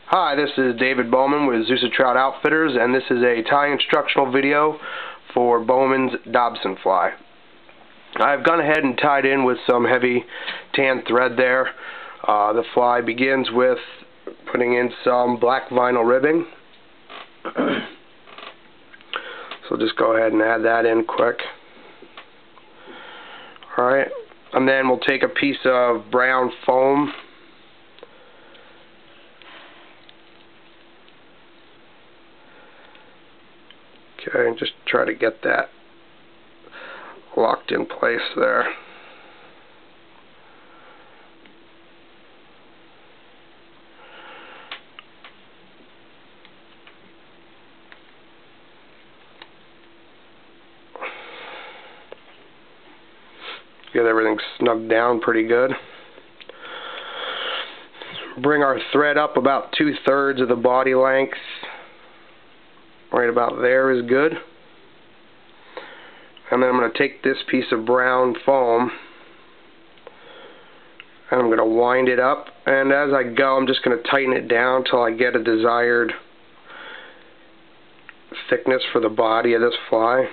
Hi, this is David Bowman with Zeus Trout Outfitters, and this is a tie instructional video for Bowman's Dobsonfly. I've gone ahead and tied in with some heavy tan thread there. The fly begins with putting in some black vinyl ribbing. So just go ahead and add that in quick. Alright, and then we'll take a piece of brown foam. Okay, and just try to get that locked in place there. Get everything snugged down pretty good. Bring our thread up about 2/3 of the body length. Right about there is good. And then I'm going to take this piece of brown foam and I'm going to wind it up, and as I go I'm just going to tighten it down until I get a desired thickness for the body of this fly,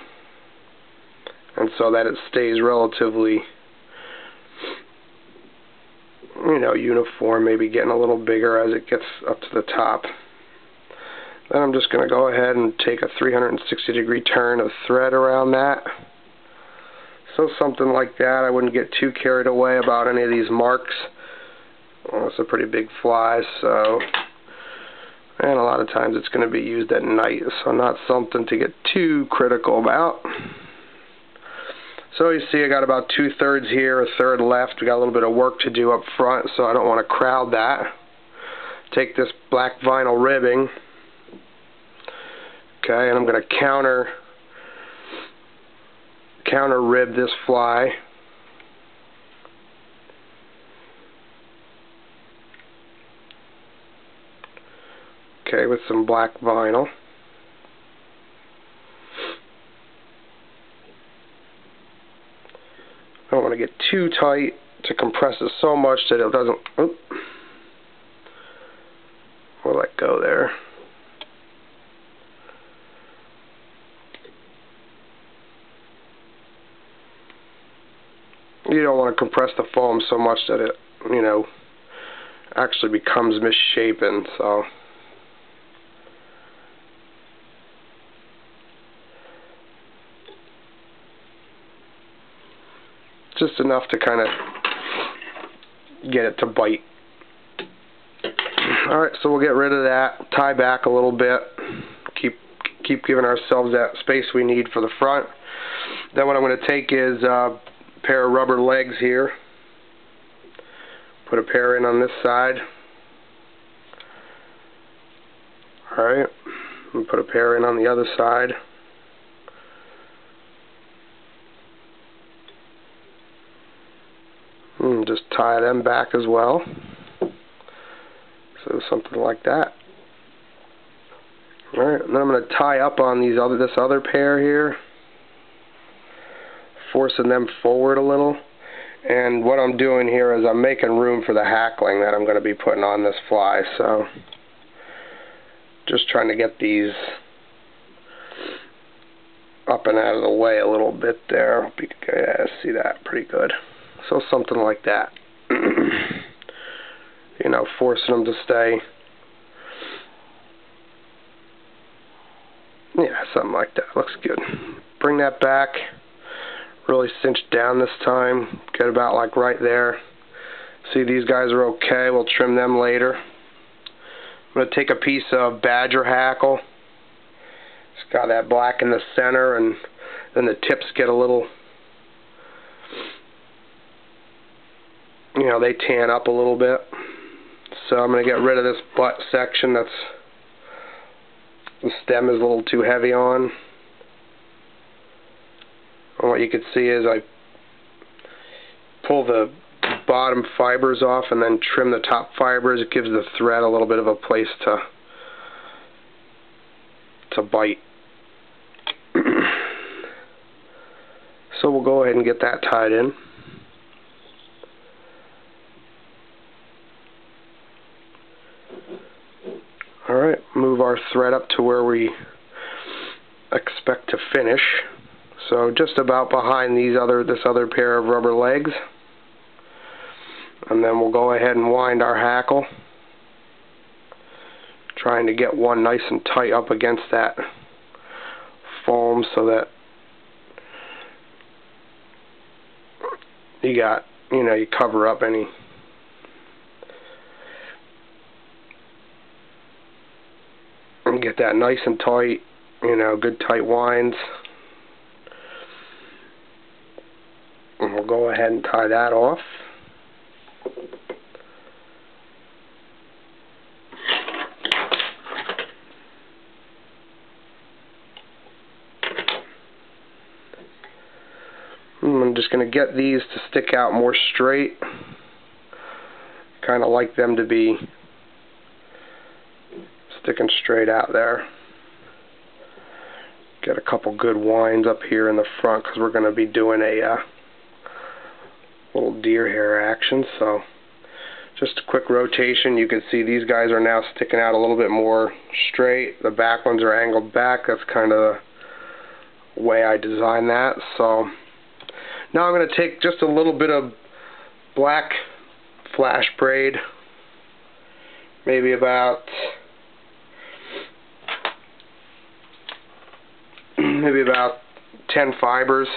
and so that it stays relatively, uniform, maybe getting a little bigger as it gets up to the top. Then I'm just going to go ahead and take a 360-degree turn of thread around that. So something like that. I wouldn't get too carried away about any of these marks. Well, it's a pretty big fly, so, and a lot of times it's going to be used at night, so not something to get too critical about. So you see I got about 2/3 here, 1/3 left. We got a little bit of work to do up front, so I don't want to crowd that. Take this black vinyl ribbing. Okay, and I'm going to counter rib this fly. Okay, with some black vinyl. I don't want to get too tight to compress it so much that it doesn't. We'll let go there. You don't want to compress the foam so much that it, actually becomes misshapen, so. Just enough to kind of get it to bite. Alright, so we'll get rid of that, tie back a little bit, keep giving ourselves that space we need for the front. Then what I'm going to take is pair of rubber legs here. Put a pair in on this side. Alright, and put a pair in on the other side. And just tie them back as well. So something like that. Alright, and then I'm going to tie up on this other pair here, forcing them forward a little. And what I'm doing here is I'm making room for the hackling that I'm going to be putting on this fly. So just trying to get these up and out of the way a little bit there. Hope you can see that pretty good. So something like that. Forcing them to stay. Yeah, something like that. Looks good. Bring that back. Really cinch down this time. Get about like right there. See, these guys are okay. We'll trim them later. I'm going to take a piece of badger hackle. It's got that black in the center, and then the tips get a little, they tan up a little bit. So I'm going to get rid of this butt section the stem is a little too heavy on. And what you can see is I pull the bottom fibers off and then trim the top fibers. It gives the thread a little bit of a place to bite. So we'll go ahead and get that tied in. Alright, move our thread up to where we expect to finish. So just about behind this other pair of rubber legs. And then we'll go ahead and wind our hackle, trying to get one nice and tight up against that foam so that you cover up any and get that nice and tight, good tight winds. And we'll go ahead and tie that off. I'm just going to get these to stick out more straight. Kind of like them to be sticking straight out there. Get a couple good winds up here in the front because we're going to be doing a little deer hair action. So just a quick rotation. You can see these guys are now sticking out a little bit more straight. The back ones are angled back. That's kind of the way I designed that. So now I'm going to take just a little bit of black flash braid, maybe about 10 fibers.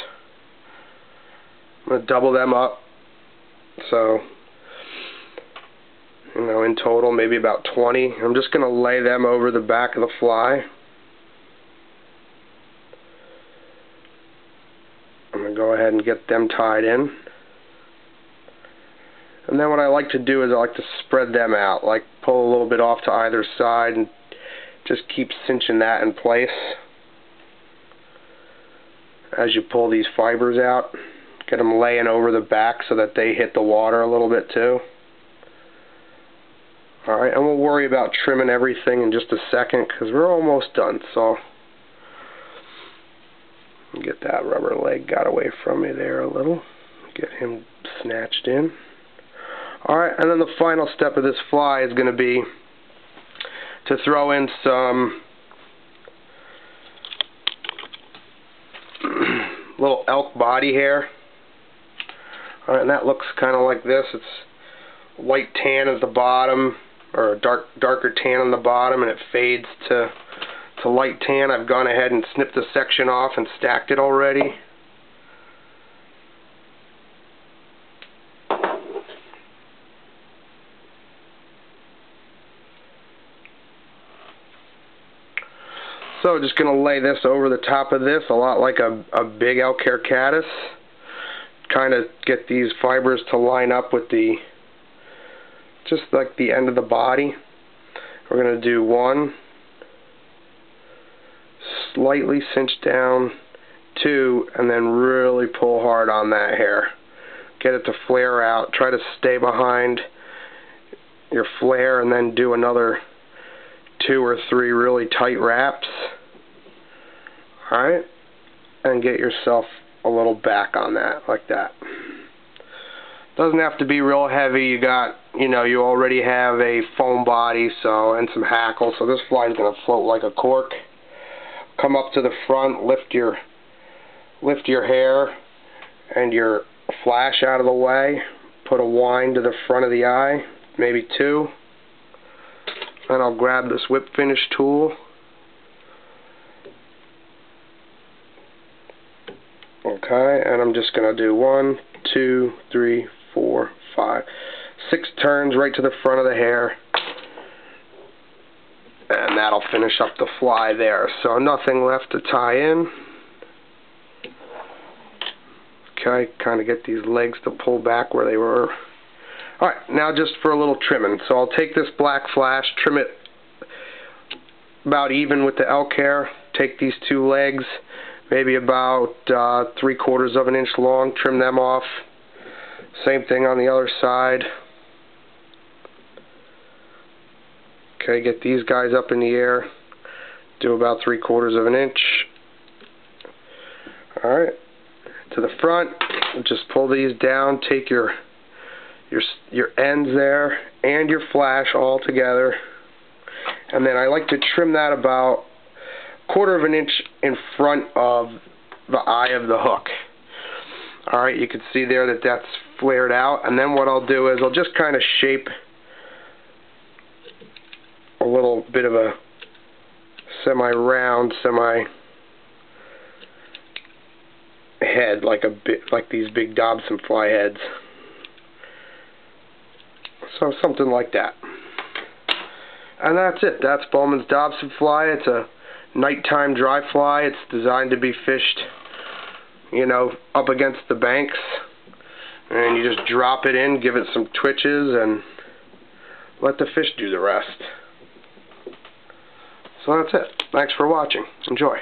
I'm going to double them up, so in total maybe about 20. I'm just going to lay them over the back of the fly. I'm going to go ahead and get them tied in. And then what I like to do is I like to spread them out, like pull a little bit off to either side and just keep cinching that in place as you pull these fibers out. Get them laying over the back so that they hit the water a little bit too. Alright, and we'll worry about trimming everything in just a second because we're almost done. So get that rubber leg got away from me there a little. Get him snatched in. Alright, and then the final step of this fly is going to be to throw in some little elk body hair. Alright, and that looks kind of like this. It's white tan at the bottom, or a darker tan on the bottom, and it fades to light tan. I've gone ahead and snipped a section off and stacked it already. So just going to lay this over the top of this, a lot like a big elk hair caddis. Kind of get these fibers to line up with just like the end of the body. We're going to do one, slightly cinch down, two, and then really pull hard on that hair. Get it to flare out. Try to stay behind your flare and then do another 2 or 3 really tight wraps. Alright, and get yourself a little back on that, like that. Doesn't have to be real heavy. You already have a foam body, and some hackle, so this fly is going to float like a cork. Come up to the front, lift your hair and your flash out of the way. Put a wind to the front of the eye, maybe 2. And I'll grab this whip finish tool. Okay, and I'm just going to do 1, 2, 3, 4, 5, 6 turns right to the front of the hair. And that'll finish up the fly there. So nothing left to tie in. Okay, kind of get these legs to pull back where they were. Alright, now just for a little trimming. So I'll take this black flash, trim it about even with the elk hair. Take these 2 legs, maybe about 3/4 of an inch long, trim them off. Same thing on the other side. Okay, get these guys up in the air, do about 3/4 of an inch. Alright, to the front, just pull these down, take your ends there and your flash all together And then I like to trim that about 1/4 of an inch in front of the eye of the hook. Alright, you can see there that that's flared out. And then what I'll do is I'll just kind of shape a little bit of a semi-round, semi-head, like these big Dobsonfly heads. So something like that. And that's it. That's Bowman's Dobsonfly. It's a nighttime dry fly. It's designed to be fished, you know, up against the banks. And you just drop it in, give it some twitches, and let the fish do the rest. So that's it. Thanks for watching. Enjoy.